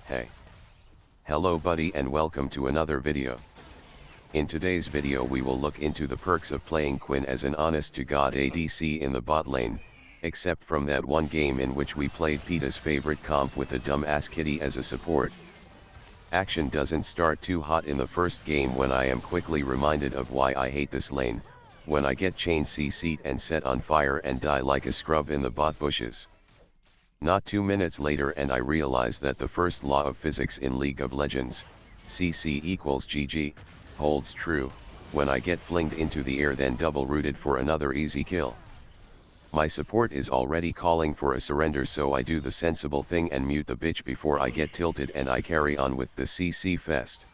Hey. Hello buddy and welcome to another video. In today's video we will look into the perks of playing Quinn as an honest-to-God ADC in the bot lane, except from that one game in which we played PETA's favorite comp with a dumb-ass kitty as a support. Action doesn't start too hot in the first game when I am quickly reminded of why I hate this lane, when I get chain CC'd and set on fire and die like a scrub in the bot bushes. Not 2 minutes later and I realize that the first law of physics in League of Legends, CC equals GG, holds true, when I get flinged into the air then double rooted for another easy kill. My support is already calling for a surrender, so I do the sensible thing and mute the bitch before I get tilted, and I carry on with the CC fest.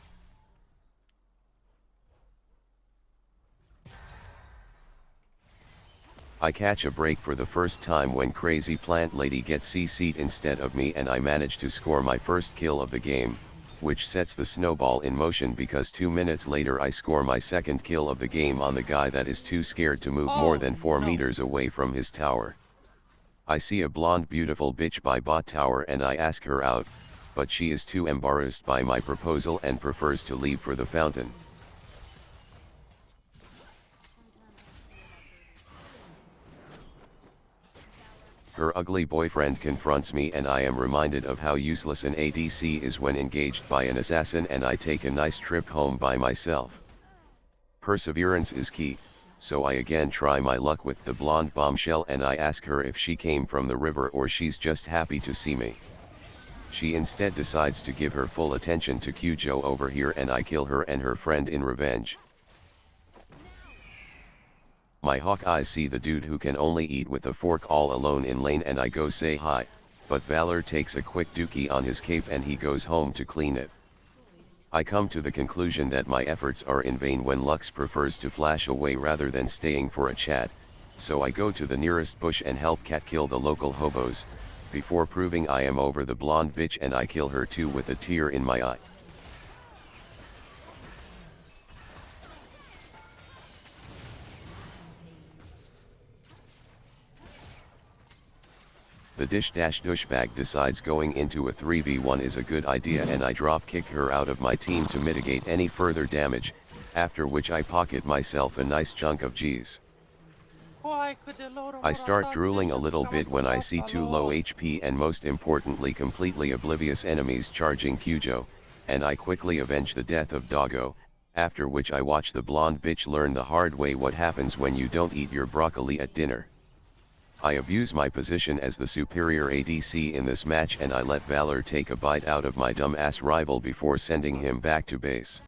I catch a break for the first time when crazy plant lady gets CC'd instead of me, and I manage to score my first kill of the game, which sets the snowball in motion because 2 minutes later I score my second kill of the game on the guy that is too scared to move more than 4 meters away from his tower. I see a blonde beautiful bitch by bot tower and I ask her out, but she is too embarrassed by my proposal and prefers to leave for the fountain. Her ugly boyfriend confronts me and I am reminded of how useless an ADC is when engaged by an assassin, and I take a nice trip home by myself. Perseverance is key, so I again try my luck with the blonde bombshell and I ask her if she came from the river or she's just happy to see me. She instead decides to give her full attention to Qujo over here and I kill her and her friend in revenge. My hawk eyes see the dude who can only eat with a fork all alone in lane and I go say hi, but Valor takes a quick dookie on his cape and he goes home to clean it. I come to the conclusion that my efforts are in vain when Lux prefers to flash away rather than staying for a chat, so I go to the nearest bush and help Cat kill the local hobos, before proving I am over the blonde bitch and I kill her too with a tear in my eye. The douchebag decides going into a 3v1 is a good idea and I drop kick her out of my team to mitigate any further damage, after which I pocket myself a nice chunk of G's. I start drooling a little bit when I see 2 low HP and most importantly completely oblivious enemies charging Qujo, and I quickly avenge the death of Doggo, after which I watch the blonde bitch learn the hard way what happens when you don't eat your broccoli at dinner. I abuse my position as the superior ADC in this match and I let Valor take a bite out of my dumb-ass rival before sending him back to base.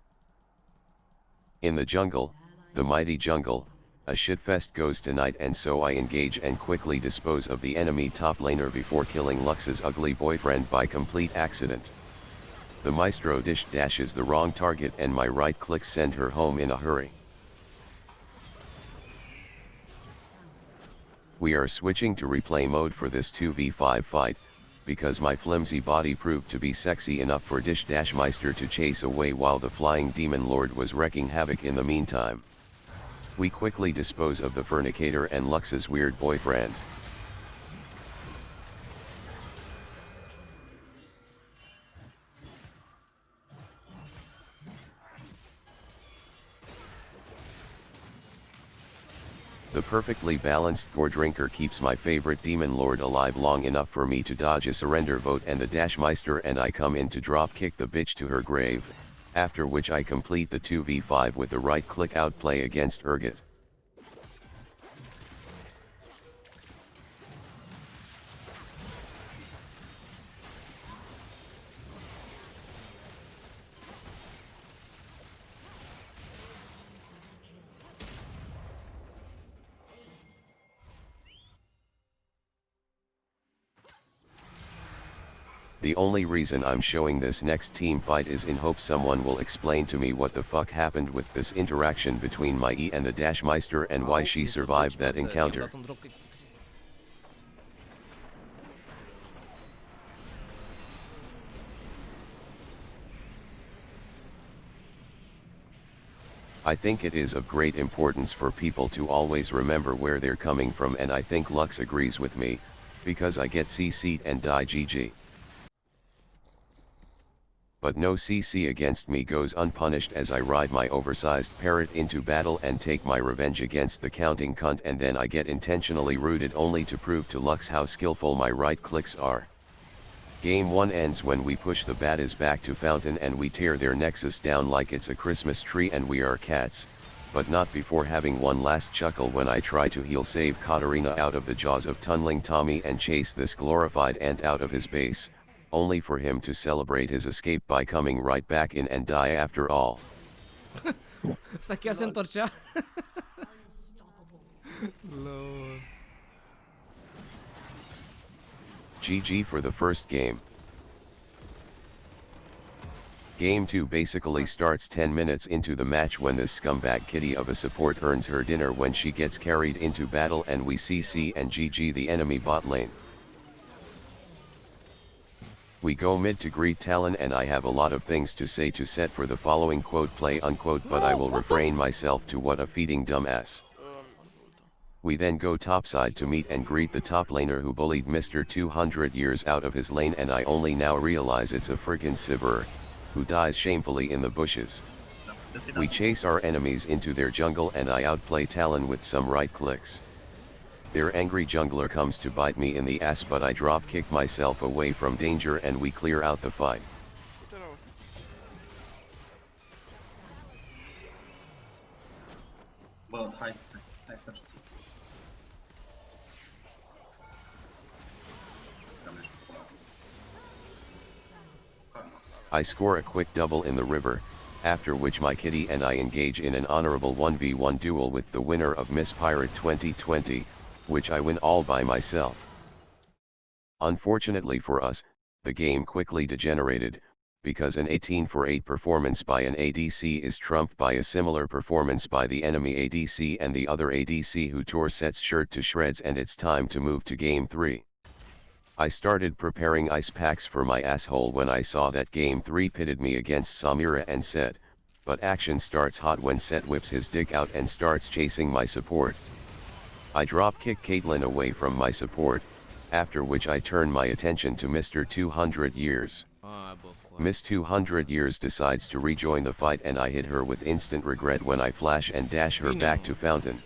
In the jungle, the mighty jungle, a shitfest goes tonight and so I engage and quickly dispose of the enemy top laner before killing Lux's ugly boyfriend by complete accident. The maestro dashes the wrong target and my right click send her home in a hurry. We are switching to replay mode for this 2v5 fight, because my flimsy body proved to be sexy enough for Meister to chase away while the flying demon lord was wreaking havoc in the meantime. We quickly dispose of the fornicator and Lux's weird boyfriend. The perfectly balanced gore drinker keeps my favorite demon lord alive long enough for me to dodge a surrender vote and the Meister and I come in to drop kick the bitch to her grave, after which I complete the 2v5 with the right click outplay against Urgot. The only reason I'm showing this next team fight is in hope someone will explain to me what the fuck happened with this interaction between my E and the Meister and why she survived that encounter. I think it is of great importance for people to always remember where they're coming from, and I think Lux agrees with me, because I get CC'd and die GG. but no CC against me goes unpunished as I ride my oversized parrot into battle and take my revenge against the counting cunt, and then I get intentionally rooted only to prove to Lux how skillful my right clicks are. Game 1 ends when we push the baddies back to Fountain and we tear their nexus down like it's a Christmas tree and we are cats, but not before having one last chuckle when I try to heal save Katarina out of the jaws of Tunneling Tommy and chase this glorified ant out of his base, only for him to celebrate his escape by coming right back in and die after all. Sta aquí hace antorcha. Lord. GG for the first game. Game 2 basically starts 10 minutes into the match when this scumbag kitty of a support earns her dinner when she gets carried into battle and we CC and GG the enemy bot lane. We go mid to greet Talon and I have a lot of things to say to set for the following quote play unquote, but I will refrain myself to what a feeding dumbass. We then go topside to meet and greet the top laner who bullied Mr. 200 years out of his lane, and I only now realize it's a frickin' Sivir, who dies shamefully in the bushes. We chase our enemies into their jungle and I outplay Talon with some right clicks. Their angry jungler comes to bite me in the ass, but I drop kick myself away from danger and we clear out the fight. Well, high I score a quick double in the river, after which my kitty and I engage in an honorable 1v1 duel with the winner of Miss Pirate 2020, which I win all by myself. Unfortunately for us, the game quickly degenerated, because an 18-for-8 performance by an ADC is trumped by a similar performance by the enemy ADC and the other ADC who tore Set's shirt to shreds, and it's time to move to Game 3. I started preparing ice packs for my asshole when I saw that Game 3 pitted me against Samira and Set, but action starts hot when Set whips his dick out and starts chasing my support. I drop kick Caitlyn away from my support, after which I turn my attention to Mr. 200 Years. Miss 200 Years decides to rejoin the fight and I hit her with instant regret when I flash and dash her back to Fountain.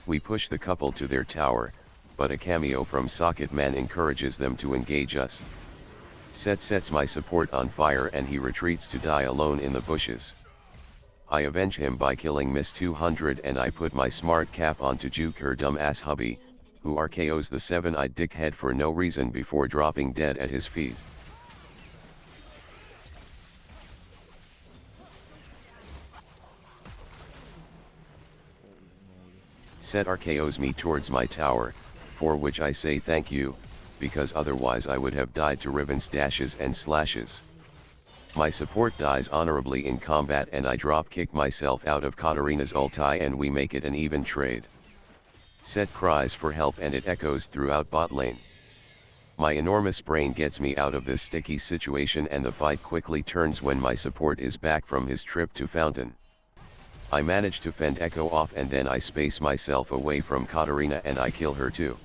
We push the couple to their tower, but a cameo from Socket Man encourages them to engage us. Set sets my support on fire and he retreats to die alone in the bushes. I avenge him by killing Miss 200 and I put my smart cap on to juke her dumb ass hubby, who RKOs the seven-eyed dickhead for no reason before dropping dead at his feet. Set RKOs me towards my tower, for which I say thank you, because otherwise I would have died to Riven's dashes and slashes. My support dies honorably in combat and I drop kick myself out of Katarina's ulti and we make it an even trade. Set cries for help and it echoes throughout bot lane. My enormous brain gets me out of this sticky situation and the fight quickly turns when my support is back from his trip to Fountain. I manage to fend Echo off and then I space myself away from Katarina and I kill her too.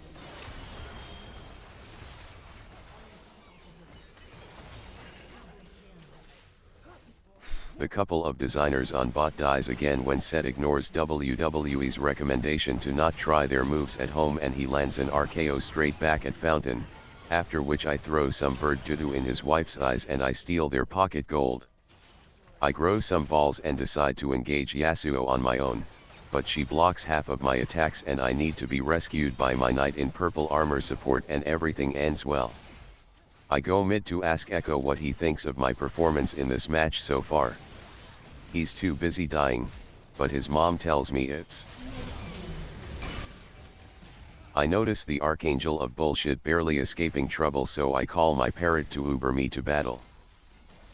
The couple of designers on bot dies again when Set ignores WWE's recommendation to not try their moves at home and he lands an RKO straight back at Fountain, after which I throw some bird doo-doo in his wife's eyes and I steal their pocket gold. I grow some balls and decide to engage Yasuo on my own, but she blocks half of my attacks and I need to be rescued by my knight in purple armor support and everything ends well. I go mid to ask Echo what he thinks of my performance in this match so far. He's too busy dying, but his mom tells me it's. I notice the Archangel of Bullshit barely escaping trouble, so I call my parrot to Uber me to battle.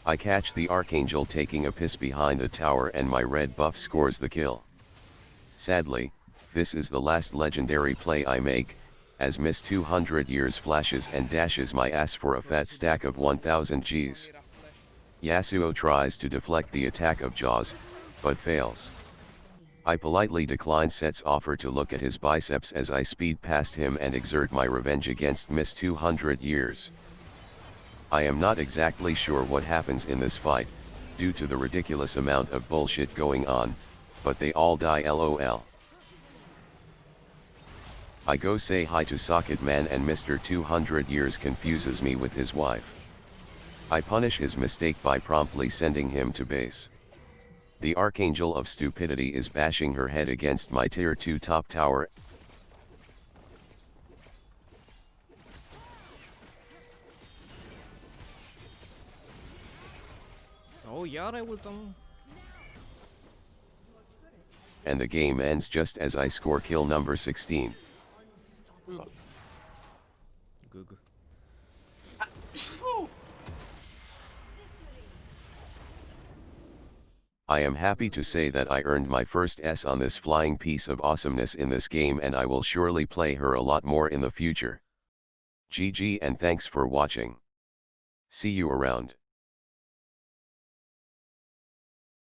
I catch the Archangel taking a piss behind the tower and my red buff scores the kill. Sadly, this is the last legendary play I make, as Miss 200 Years flashes and dashes my ass for a fat stack of 1000 Gs. Yasuo tries to deflect the attack of Jaws, but fails. I politely decline Set's offer to look at his biceps as I speed past him and exert my revenge against Miss 200 Years. I am not exactly sure what happens in this fight, due to the ridiculous amount of bullshit going on, but they all die lol. I go say hi to Socket Man and Mr. 200 years confuses me with his wife. I punish his mistake by promptly sending him to base. The Archangel of Stupidity is bashing her head against my tier 2 top tower. Oh, Yara ultam. And the game ends just as I score kill number 16. Good. I am happy to say that I earned my first S on this flying piece of awesomeness in this game, and I will surely play her a lot more in the future. GG and thanks for watching. See you around.